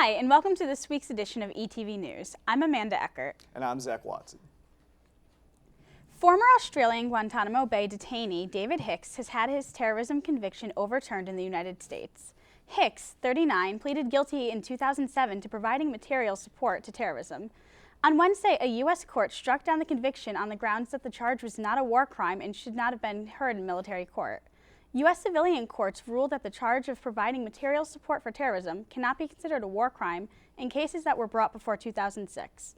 Hi, and welcome to this week's edition of ETV News. I'm Amanda Eckert. And I'm Zach Watson. Former Australian Guantanamo Bay detainee David Hicks has had his terrorism conviction overturned in the United States. Hicks, 39, pleaded guilty in 2007 to providing material support to terrorism. On Wednesday, a U.S. court struck down the conviction on the grounds that the charge was not a war crime and should not have been heard in military court. U.S. civilian courts ruled that the charge of providing material support for terrorism cannot be considered a war crime in cases that were brought before 2006.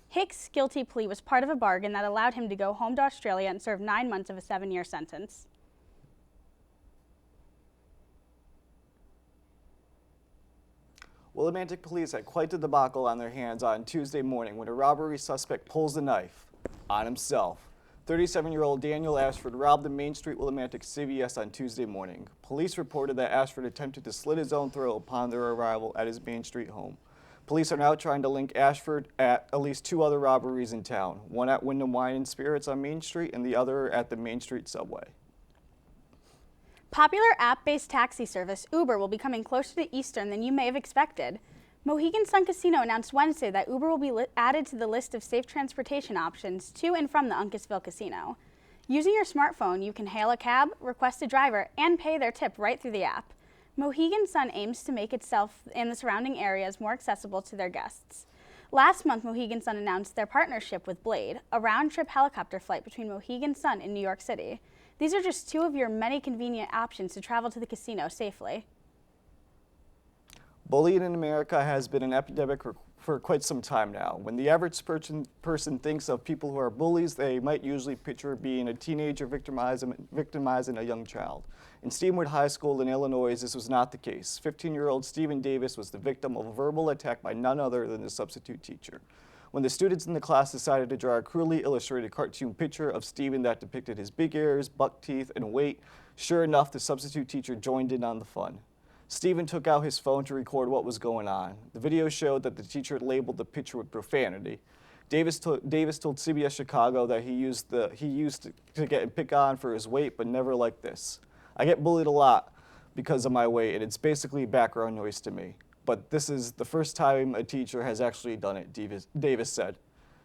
Hicks' guilty plea was part of a bargain that allowed him to go home to Australia and serve 9 months of a 7-year sentence. Willimantic police had quite the debacle on their hands on Tuesday morning when a robbery suspect pulls the knife on himself. 37-year-old Daniel Ashford robbed the Main Street Willimantic CVS on Tuesday morning. Police reported that Ashford attempted to slit his own throat upon their arrival at his Main Street home. Police are now trying to link Ashford at least 2 other robberies in town, one at Wyndham Wine and Spirits on Main Street and the other at the Main Street subway. Popular app-based taxi service Uber will be coming closer to Eastern than you may have expected. Mohegan Sun Casino announced Wednesday that Uber will be added to the list of safe transportation options to and from the Uncasville Casino. Using your smartphone, you can hail a cab, request a driver, and pay their tip right through the app. Mohegan Sun aims to make itself and the surrounding areas more accessible to their guests. Last month, Mohegan Sun announced their partnership with Blade, a round-trip helicopter flight between Mohegan Sun and New York City. These are just 2 of your many convenient options to travel to the casino safely. Bullying in America has been an epidemic for quite some time now. When the average person thinks of people who are bullies, they might usually picture being a teenager victimizing a young child. In Steamwood High School in Illinois, this was not the case. 15-year-old Stephen Davis was the victim of a verbal attack by none other than the substitute teacher. When the students in the class decided to draw a cruelly illustrated cartoon picture of Stephen that depicted his big ears, buck teeth, and weight, sure enough, the substitute teacher joined in on the fun. Stephen took out his phone to record what was going on. The video showed that the teacher had labeled the picture with profanity. Davis told CBS Chicago that he used to get and pick on for his weight, but never like this. I get bullied a lot because of my weight, and it's basically background noise to me. But this is the first time a teacher has actually done it, Davis said.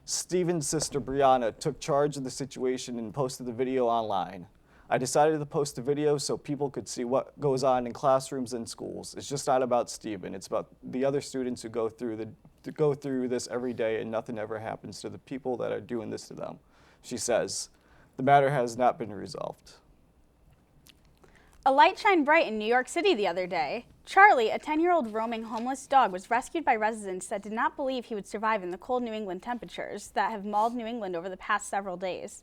Stephen's sister, Brianna, took charge of the situation and posted the video online. I decided to post the video so people could see what goes on in classrooms and schools. It's just not about Stephen. It's about the other students who go through this every day, and nothing ever happens to the people that are doing this to them. She says, the matter has not been resolved. A light shined bright in New York City the other day. Charlie, a 10-year-old roaming homeless dog, was rescued by residents that did not believe he would survive in the cold New England temperatures that have mauled New England over the past several days.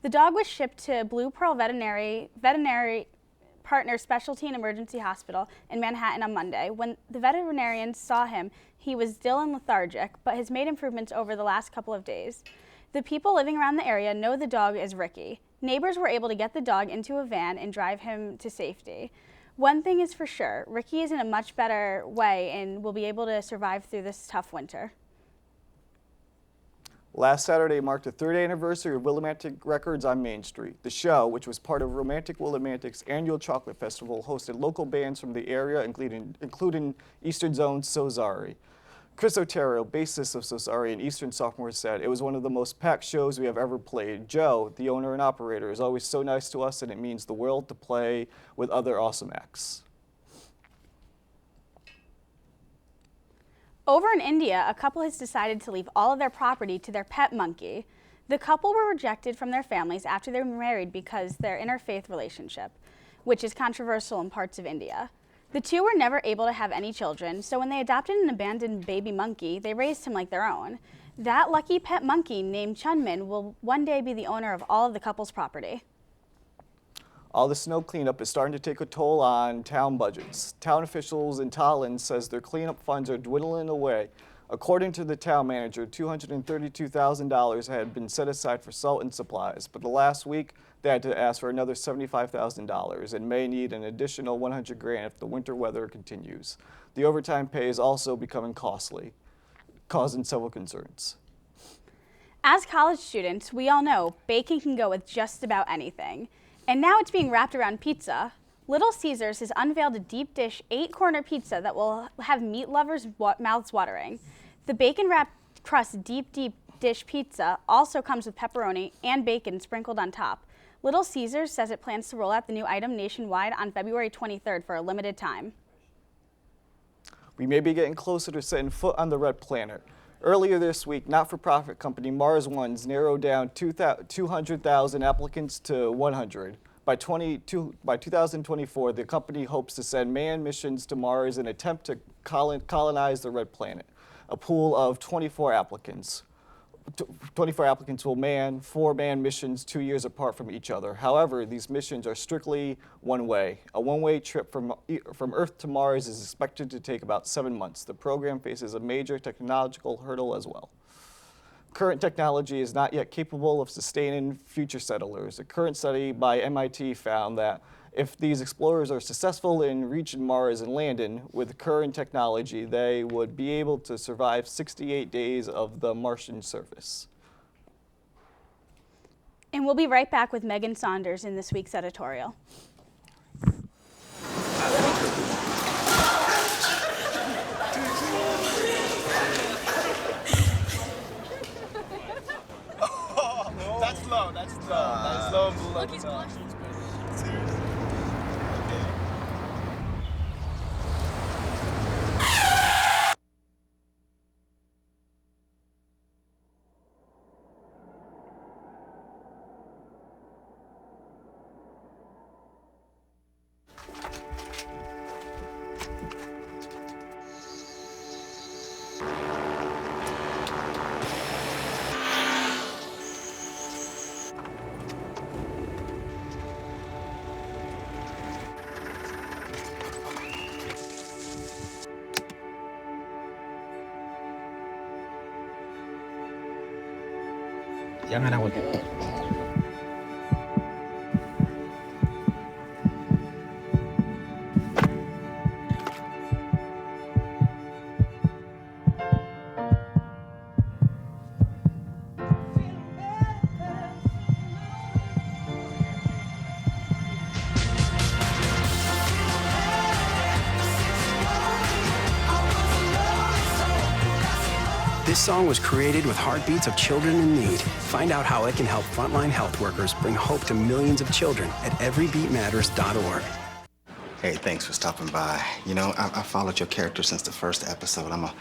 The dog was shipped to Blue Pearl Veterinary Partner Specialty and Emergency Hospital in Manhattan on Monday. When the veterinarians saw him, he was still and lethargic, but has made improvements over the last couple of days. The people living around the area know the dog as Ricky. Neighbors were able to get the dog into a van and drive him to safety. One thing is for sure, Ricky is in a much better way and will be able to survive through this tough winter. Last Saturday marked the 3rd anniversary of Willimantic Records on Main Street. The show, which was part of Romantic Willimantic's annual chocolate festival, hosted local bands from the area, including Eastern Zone's Sozari. Chris Otero, bassist of Sozari and Eastern sophomore, said, "It was one of the most packed shows we have ever played. Joe, the owner and operator, is always so nice to us, and it means the world to play with other awesome acts." Over in India, a couple has decided to leave all of their property to their pet monkey. The couple were rejected from their families after they were married because their interfaith relationship, which is controversial in parts of India. The 2 were never able to have any children, so when they adopted an abandoned baby monkey, they raised him like their own. That lucky pet monkey named Chunmin will one day be the owner of all of the couple's property. All the snow cleanup is starting to take a toll on town budgets. Town officials in Tallinn says their cleanup funds are dwindling away. According to the town manager, $232,000 had been set aside for salt and supplies, but the last week they had to ask for another $75,000 and may need an additional $100,000 if the winter weather continues. The overtime pay is also becoming costly, causing several concerns. As college students, we all know baking can go with just about anything. And now it's being wrapped around pizza. Little Caesars has unveiled a deep dish 8-corner pizza that will have meat lovers' mouths watering. The bacon-wrapped crust deep dish pizza also comes with pepperoni and bacon sprinkled on top. Little Caesars says it plans to roll out the new item nationwide on February 23rd for a limited time. We may be getting closer to setting foot on the red planet. Earlier this week, not-for-profit company Mars One's narrowed down 200,000 applicants to 100. By 2024, the company hopes to send manned missions to Mars in an attempt to colonize the red planet. A pool of 24 applicants. 24 applicants will man 4 manned missions 2 years apart from each other. However, these missions are strictly one-way. A one-way trip from Earth to Mars is expected to take about 7 months. The program faces a major technological hurdle as well. Current technology is not yet capable of sustaining future settlers. A current study by MIT found that if these explorers are successful in reaching Mars and landing, with current technology, they would be able to survive 68 days of the Martian surface. And we'll be right back with Megan Saunders in this week's editorial. That's low, that's low. That's low. Look, he's blushing. Seriously. Jangan aku gitu. This song was created with heartbeats of children in need. Find out how it can help frontline health workers bring hope to millions of children at everybeatmatters.org. Hey, thanks for stopping by. You know, I followed your character since the first episode. I'm a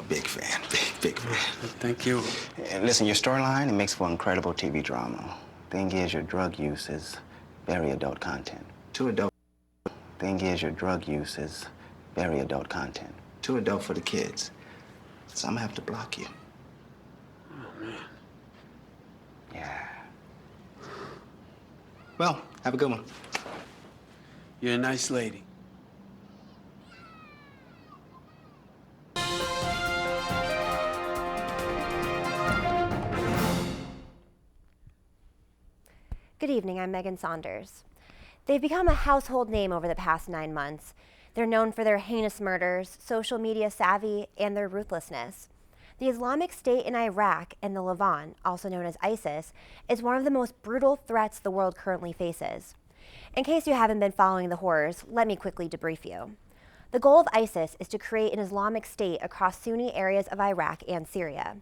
big fan, big fan. Thank you. And listen, your storyline, it makes for incredible TV drama. Thing is, your drug use is very adult content. Too adult. Thing is, your drug use is very adult content. Too adult for the kids. So I'm gonna have to block you. Oh, man. Yeah. Well, have a good one. You're a nice lady. Good evening, I'm Megan Saunders. They've become a household name over the past 9 months. They're known for their heinous murders, social media savvy, and their ruthlessness. The Islamic State in Iraq and the Levant, also known as ISIS, is one of the most brutal threats the world currently faces. In case you haven't been following the horrors, let me quickly debrief you. The goal of ISIS is to create an Islamic State across Sunni areas of Iraq and Syria.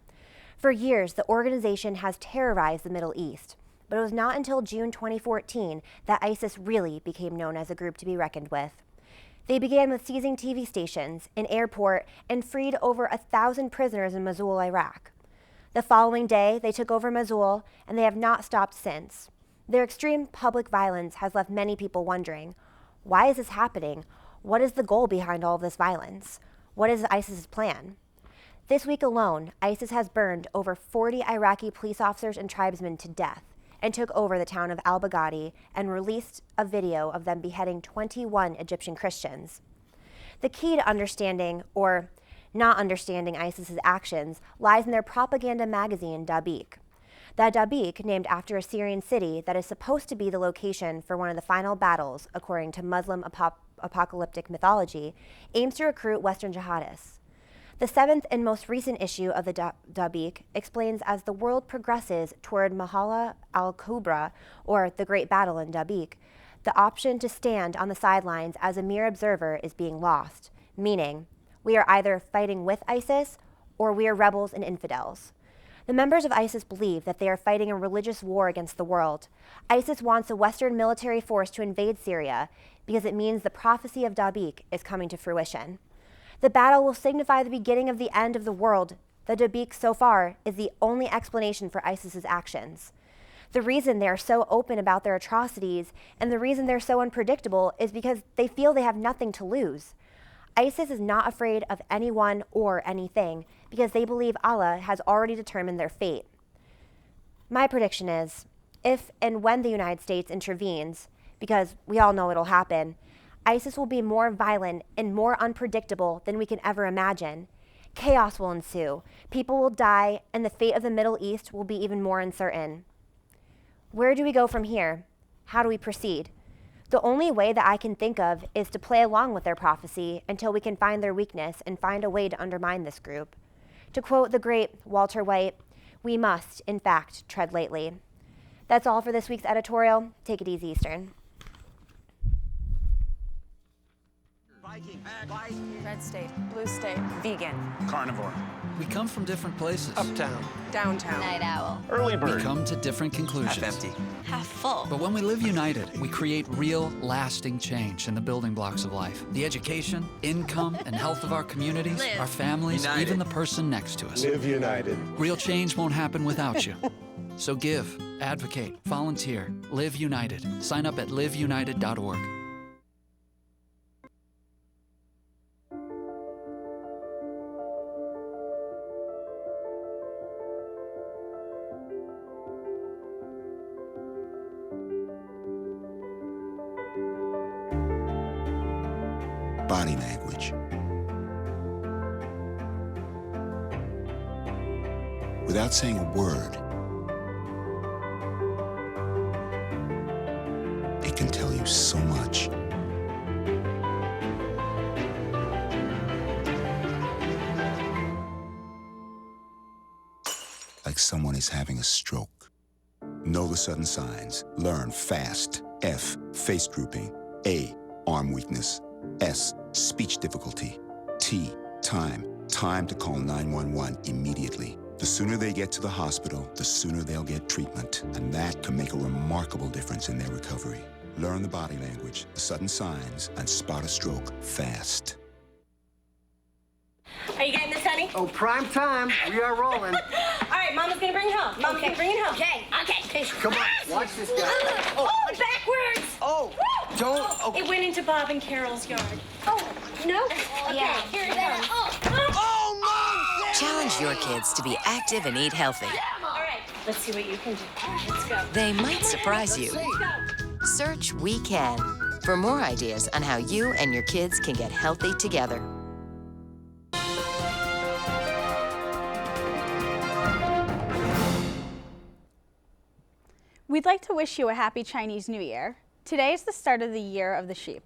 For years, the organization has terrorized the Middle East, but it was not until June 2014 that ISIS really became known as a group to be reckoned with. They began with seizing TV stations, an airport, and freed over 1,000 prisoners in Mosul, Iraq. The following day, they took over Mosul, and they have not stopped since. Their extreme public violence has left many people wondering, why is this happening? What is the goal behind all of this violence? What is ISIS's plan? This week alone, ISIS has burned over 40 Iraqi police officers and tribesmen to death, and took over the town of al-Baghdadi and released a video of them beheading 21 Egyptian Christians. The key to understanding, or not understanding ISIS's actions, lies in their propaganda magazine, Dabiq. The Dabiq, named after a Syrian city that is supposed to be the location for one of the final battles, according to Muslim apocalyptic mythology, aims to recruit Western jihadists. The 7th and most recent issue of the Dabiq explains as the world progresses toward Mahala al-Kubra, or the Great Battle in Dabiq, the option to stand on the sidelines as a mere observer is being lost, meaning we are either fighting with ISIS or we are rebels and infidels. The members of ISIS believe that they are fighting a religious war against the world. ISIS wants a Western military force to invade Syria because it means the prophecy of Dabiq is coming to fruition. The battle will signify the beginning of the end of the world. The Dabiq so far is the only explanation for ISIS's actions. The reason they are so open about their atrocities and the reason they're so unpredictable is because they feel they have nothing to lose. ISIS is not afraid of anyone or anything because they believe Allah has already determined their fate. My prediction is, if and when the United States intervenes, because we all know it'll happen, ISIS will be more violent and more unpredictable than we can ever imagine. Chaos will ensue, people will die, and the fate of the Middle East will be even more uncertain. Where do we go from here? How do we proceed? The only way that I can think of is to play along with their prophecy until we can find their weakness and find a way to undermine this group. To quote the great Walter White, we must, in fact, tread lightly. That's all for this week's editorial. Take it easy, Eastern. Viking, Red state, blue state, Vegan. carnivore, We come from different places. uptown, downtown, Night owl. early We bird, come to different conclusions. half empty. Half full. But when we live united, we create real, lasting change in the building blocks of life. The education, income, and health of our communities, Live. our families, United. even the person next to us. Live united. Real change won't happen without you. So give, advocate, volunteer, live united. Sign up at liveunited.org. Body language. Without saying a word, it can tell you so much. Like someone is having a stroke. Know the sudden signs. Learn fast. F, face drooping. A, arm weakness. S, speech difficulty. T, time. Time to call 911 immediately. The sooner they get to the hospital, the sooner they'll get treatment. And that can make a remarkable difference in their recovery. Learn the body language, the sudden signs, and spot a stroke fast. Are you getting this, honey? Oh, prime time. We are rolling. All right, Mama's gonna bring it home. Mama's gonna bring it home. Okay. Come on, watch this guy. Oh, backwards. Oh, don't. Oh, It went into Bob and Carol's yard. Oh, no? Okay, here it comes. oh Mom! Challenge your kids to be active and eat healthy. All right, let's see what you can do. Let's go. They might surprise you. Let's go. Search We Can for more ideas on how you and your kids can get healthy together. We'd like to wish you a happy Chinese New Year. Today is the start of the Year of the Sheep.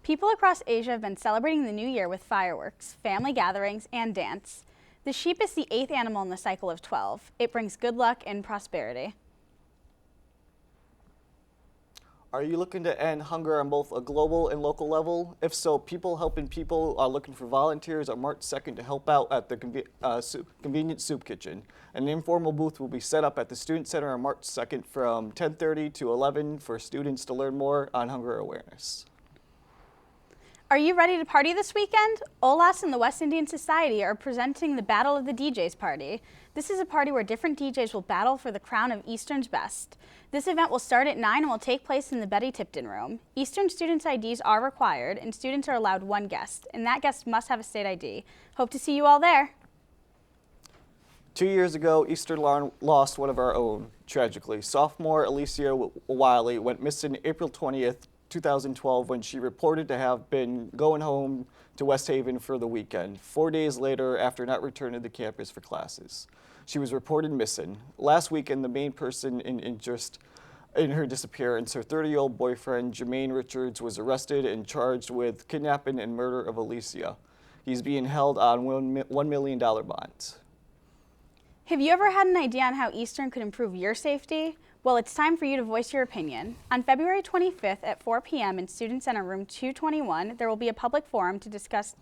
People across Asia have been celebrating the new year with fireworks, family gatherings, and dance. The sheep is the 8th animal in the cycle of 12. It brings good luck and prosperity. Are you looking to end hunger on both a global and local level? If so, People Helping People are looking for volunteers on March 2nd to help out at the convenient soup kitchen. An informal booth will be set up at the Student Center on March 2nd from 10:30 to 11 for students to learn more on hunger awareness. Are you ready to party this weekend? OLAS and the West Indian Society are presenting the Battle of the DJs party. This is a party where different DJs will battle for the crown of Eastern's best. This event will start at 9 and will take place in the Betty Tipton Room. Eastern students' IDs are required, and students are allowed one guest, and that guest must have a state ID. Hope to see you all there. 2 years ago, Eastern lost one of our own, tragically. Sophomore Alicia Wiley went missing April 20th, 2012, when she reported to have been going home to West Haven for the weekend, 4 days later after not returning to campus for classes. She was reported missing. Last weekend, the main person in interest in her disappearance, her 30-year-old boyfriend, Jermaine Richards, was arrested and charged with kidnapping and murder of Alicia. He's being held on $1 million bond. Have you ever had an idea on how Eastern could improve your safety? Well, it's time for you to voice your opinion. On February 25th at 4 p.m. in Student Center Room 221, there will be a public forum to discuss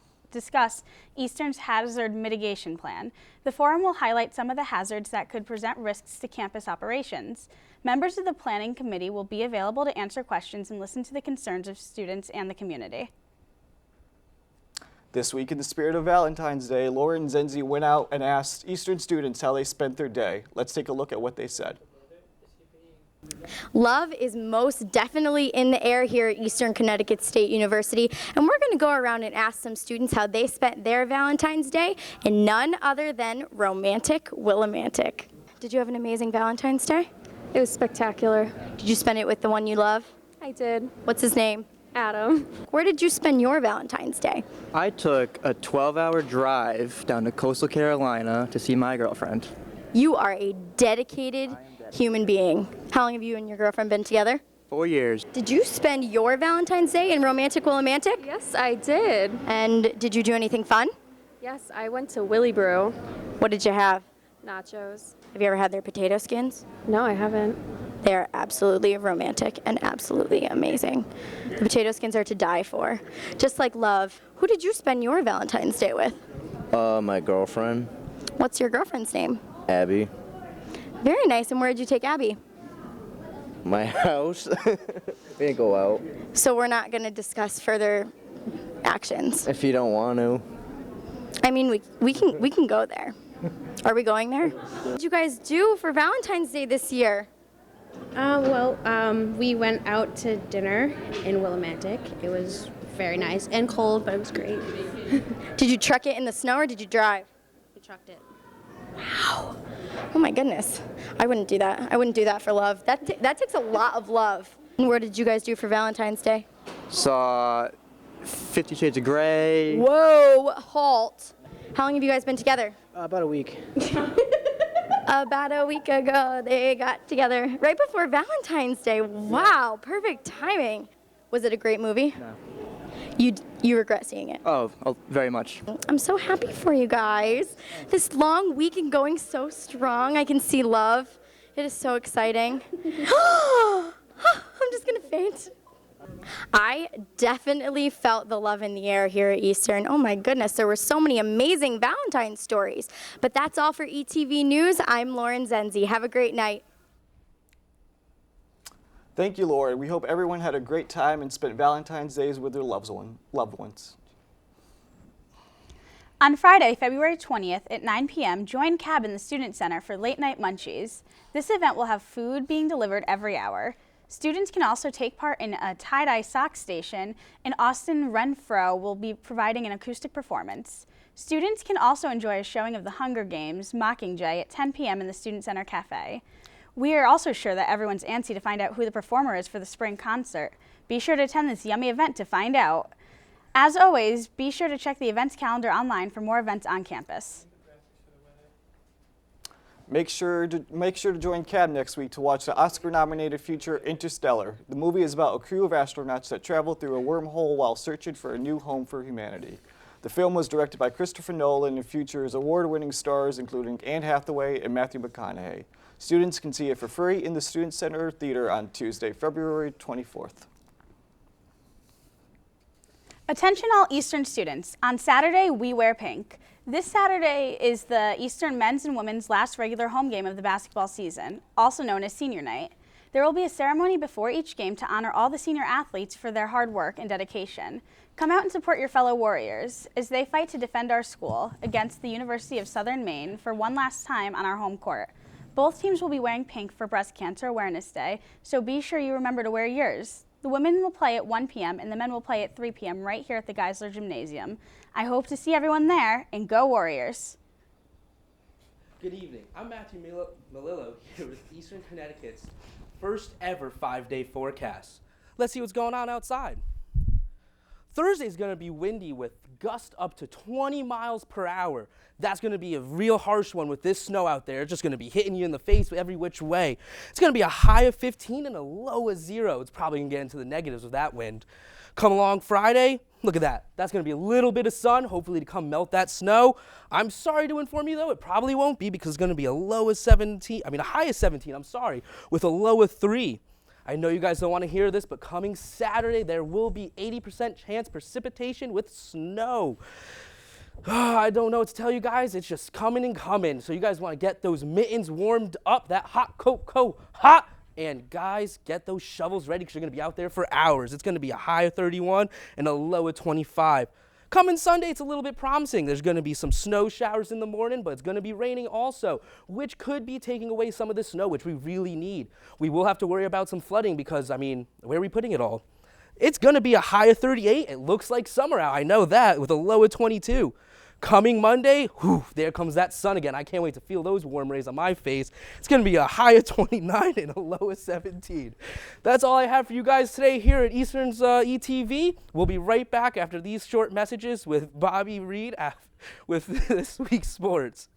Eastern's hazard mitigation plan. The forum will highlight some of the hazards that could present risks to campus operations. Members of the planning committee will be available to answer questions and listen to the concerns of students and the community. This week, in the spirit of Valentine's Day, Laura and Zenzi went out and asked Eastern students how they spent their day. Let's take a look at what they said. Love is most definitely in the air here at Eastern Connecticut State University, and we're going to go around and ask some students how they spent their Valentine's Day, and none other than Romantic Willimantic. Did you have an amazing Valentine's Day? It was spectacular. Did you spend it with the one you love? I did. What's his name? Adam. Where did you spend your Valentine's Day? I took a 12-hour drive down to coastal Carolina to see my girlfriend. You are a dedicated human being. How long have you and your girlfriend been together? 4 years. Did you spend your Valentine's Day in Romantic Willimantic? Yes, I did. And did you do anything fun? Yes, I went to Willy Brew. What did you have? Nachos. Have you ever had their potato skins? No, I haven't. They're absolutely romantic and absolutely amazing. The potato skins are to die for. Just like love. Who did you spend your Valentine's Day with? My girlfriend. What's your girlfriend's name? Abby. Very nice. And where did you take Abby? My house. We didn't go out. So we're not going to discuss further actions. If you don't want to. I mean, we can go there. Are we going there? What did you guys do for Valentine's Day this year? We went out to dinner in Willimantic. It was very nice and cold, but it was great. Did you truck it in the snow or did you drive? We trucked it. Wow. Oh my goodness. I wouldn't do that. I wouldn't do that for love. That takes a lot of love. And what did you guys do for Valentine's Day? Saw 50 Shades of Grey. Whoa, halt. How long have you guys been together? About a week. About a week ago, they got together right before Valentine's Day. Wow, perfect timing. Was it a great movie? No. You regret seeing it? Oh, very much. I'm so happy for you guys. This long weekend going so strong. I can see love. It is so exciting. I'm just gonna faint. I definitely felt the love in the air here at Eastern. Oh my goodness, there were so many amazing Valentine's stories. But that's all for ETV News. I'm Lauren Zenzi. Have a great night. Thank you, Laura. We hope everyone had a great time and spent Valentine's Days with their loved ones. On Friday, February 20th at 9 p.m., join CAB in the Student Center for Late Night Munchies. This event will have food being delivered every hour. Students can also take part in a tie-dye sock station, and Austin Renfro will be providing an acoustic performance. Students can also enjoy a showing of the Hunger Games, Mockingjay, at 10 p.m. in the Student Center Cafe. We are also sure that everyone's antsy to find out who the performer is for the spring concert. Be sure to attend this yummy event to find out. As always, be sure to check the events calendar online for more events on campus. Make sure to join CAB next week to watch the Oscar-nominated feature Interstellar. The movie is about a crew of astronauts that travel through a wormhole while searching for a new home for humanity. The film was directed by Christopher Nolan and features award-winning stars including Anne Hathaway and Matthew McConaughey. Students can see it for free in the Student Center Theater on Tuesday, February 24th. Attention all Eastern students. On Saturday, we wear pink. This Saturday is the Eastern men's and women's last regular home game of the basketball season, also known as senior night. There will be a ceremony before each game to honor all the senior athletes for their hard work and dedication. Come out and support your fellow Warriors as they fight to defend our school against the University of Southern Maine for one last time on our home court. Both teams will be wearing pink for Breast Cancer Awareness Day, so be sure you remember to wear yours. The women will play at 1 p.m. and the men will play at 3 p.m. right here at the Geisler Gymnasium. I hope to see everyone there, and go Warriors! Good evening. I'm Matthew Melillo here with Eastern Connecticut's first ever 5-day forecast. Let's see what's going on outside. Thursday's going to be windy with gusts up to 20 miles per hour. That's going to be a real harsh one with this snow out there. It's just going to be hitting you in the face every which way. It's going to be a high of 15 and a low of 0. It's probably going to get into the negatives with that wind. Come along Friday, look at that. That's going to be a little bit of sun, hopefully to come melt that snow. I'm sorry to inform you, though, it probably won't be because it's going to be a high of 17, with a low of 3. I know you guys don't want to hear this, but coming Saturday, there will be 80% chance precipitation with snow. I don't know what to tell you guys. It's just coming and coming. So you guys want to get those mittens warmed up, that hot cocoa hot. And guys, get those shovels ready because you're going to be out there for hours. It's going to be a high of 31 and a low of 25. Coming Sunday, it's a little bit promising. There's going to be some snow showers in the morning, but it's going to be raining also, which could be taking away some of the snow, which we really need. We will have to worry about some flooding because, where are we putting it all? It's going to be a high of 38. It looks like summer out. I know that, with a low of 22. Coming Monday, there comes that sun again. I can't wait to feel those warm rays on my face. It's going to be a high of 29 and a low of 17. That's all I have for you guys today here at Eastern's ETV. We'll be right back after these short messages with Bobby Reed with this week's sports.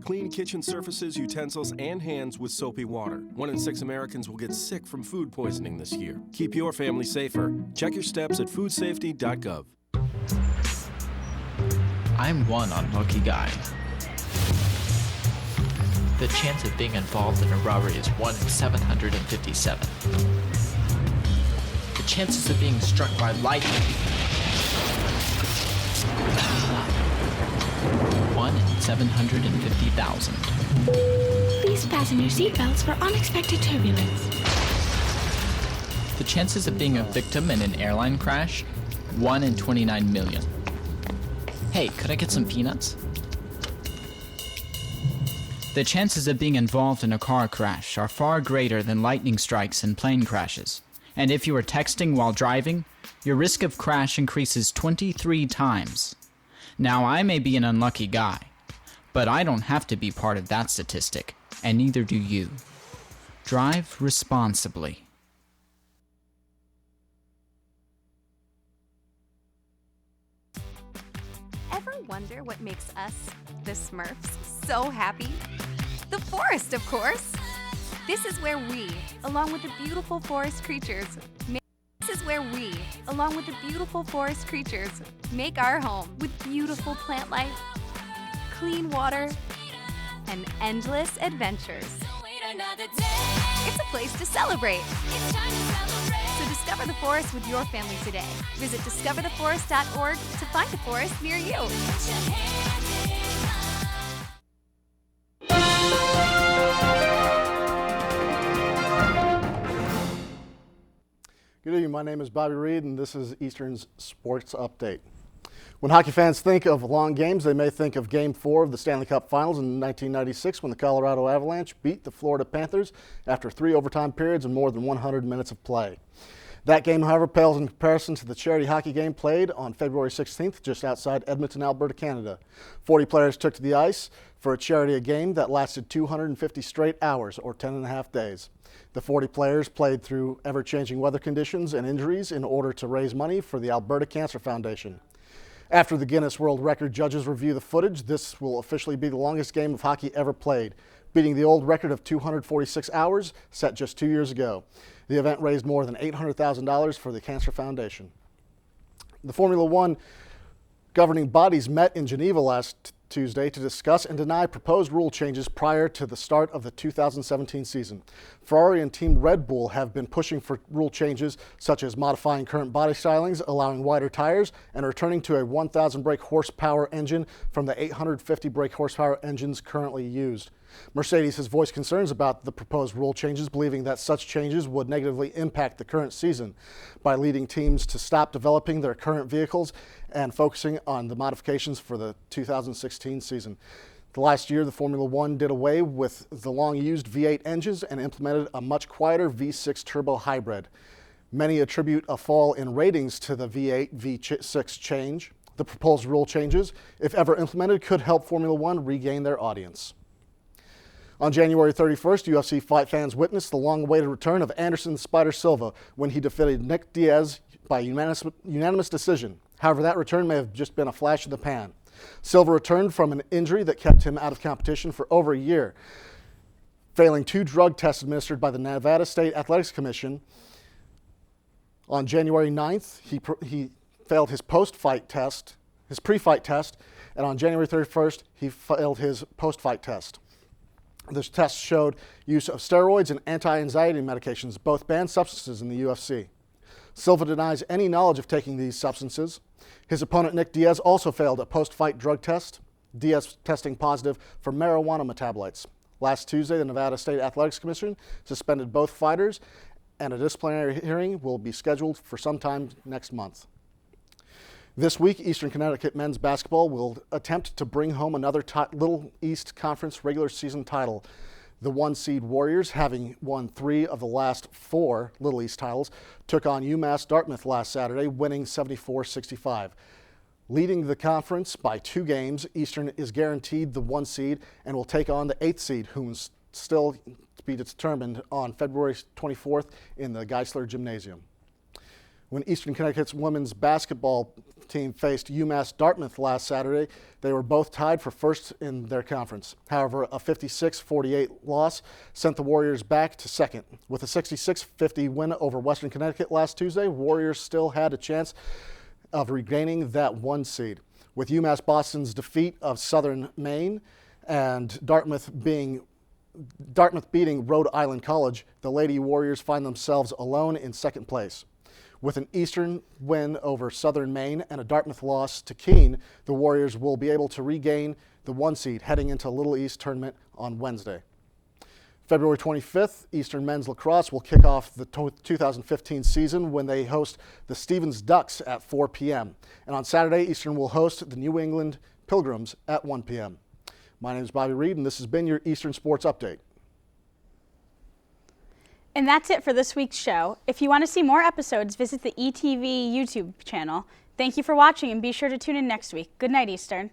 Clean kitchen surfaces, utensils, and hands with soapy water. 1 in 6 Americans will get sick from food poisoning this year. Keep your family safer. Check your steps at foodsafety.gov. I'm one unlucky guy. The chance of being involved in a robbery is 1 in 757. The chances of being struck by lightning 1 in 750,000. Please fasten your seatbelts for unexpected turbulence. The chances of being a victim in an airline crash 1 in 29 million. Hey, could I get some peanuts? The chances of being involved in a car crash are far greater than lightning strikes and plane crashes. And if you are texting while driving, your risk of crash increases 23 times. Now, I may be an unlucky guy, but I don't have to be part of that statistic, and neither do you. Drive responsibly. Ever wonder what makes us, the Smurfs, so happy? The forest, of course! This is where we, along with the beautiful forest creatures, make our home with beautiful plant life, clean water, and endless adventures. It's a place to celebrate. So discover the forest with your family today. Visit discovertheforest.org to find a forest near you. Good evening, my name is Bobby Reed and this is Eastern's Sports Update. When hockey fans think of long games, they may think of Game 4 of the Stanley Cup Finals in 1996 when the Colorado Avalanche beat the Florida Panthers after 3 overtime periods and more than 100 minutes of play. That game, however, pales in comparison to the charity hockey game played on February 16th just outside Edmonton, Alberta, Canada. 40 players took to the ice for a charity game that lasted 250 straight hours, or 10.5 days. The 40 players played through ever-changing weather conditions and injuries in order to raise money for the Alberta Cancer Foundation. After the Guinness World Record judges review the footage, this will officially be the longest game of hockey ever played, beating the old record of 246 hours set just 2 years ago. The event raised more than $800,000 for the Cancer Foundation. The Formula One governing bodies met in Geneva last Tuesday to discuss and deny proposed rule changes prior to the start of the 2017 season. Ferrari and Team Red Bull have been pushing for rule changes such as modifying current body stylings, allowing wider tires, and returning to a 1,000 brake horsepower engine from the 850 brake horsepower engines currently used. Mercedes has voiced concerns about the proposed rule changes, believing that such changes would negatively impact the current season by leading teams to stop developing their current vehicles and focusing on the modifications for the 2016 season. The last year, the Formula One did away with the long-used V8 engines and implemented a much quieter V6 turbo hybrid. Many attribute a fall in ratings to the V8, V6 change. The proposed rule changes, if ever implemented, could help Formula One regain their audience. On January 31st, UFC fight fans witnessed the long-awaited return of Anderson Spider Silva when he defeated Nick Diaz by unanimous decision. However, that return may have just been a flash in the pan. Silva returned from an injury that kept him out of competition for over a year, failing 2 drug tests administered by the Nevada State Athletics Commission. On January 9th, he failed his pre-fight test, and on January 31st, he failed his post-fight test. This test showed use of steroids and anti-anxiety medications, both banned substances in the UFC. Silva denies any knowledge of taking these substances. His opponent, Nick Diaz, also failed a post-fight drug test, Diaz testing positive for marijuana metabolites. Last Tuesday, the Nevada State Athletics Commission suspended both fighters, and a disciplinary hearing will be scheduled for sometime next month. This week, Eastern Connecticut men's basketball will attempt to bring home another Little East Conference regular season title. The 1-seed Warriors, having won 3 of the last 4 Little East titles, took on UMass Dartmouth last Saturday, winning 74-65. Leading the conference by 2 games, Eastern is guaranteed the 1 seed and will take on the 8th seed, whom is still to be determined on February 24th in the Geisler Gymnasium. When Eastern Connecticut's women's basketball team faced UMass Dartmouth last Saturday, they were both tied for first in their conference. However, a 56-48 loss sent the Warriors back to second. With a 66-50 win over Western Connecticut last Tuesday, Warriors still had a chance of regaining that 1 seed. With UMass Boston's defeat of Southern Maine and Dartmouth beating Rhode Island College, the Lady Warriors find themselves alone in second place. With an Eastern win over Southern Maine and a Dartmouth loss to Keene, the Warriors will be able to regain the 1 seed heading into Little East tournament on Wednesday. February 25th, Eastern men's lacrosse will kick off the 2015 season when they host the Stevens Ducks at 4 p.m. And on Saturday, Eastern will host the New England Pilgrims at 1 p.m. My name is Bobby Reed, and this has been your Eastern Sports Update. And that's it for this week's show. If you want to see more episodes, visit the ETV YouTube channel. Thank you for watching, and be sure to tune in next week. Good night, Eastern.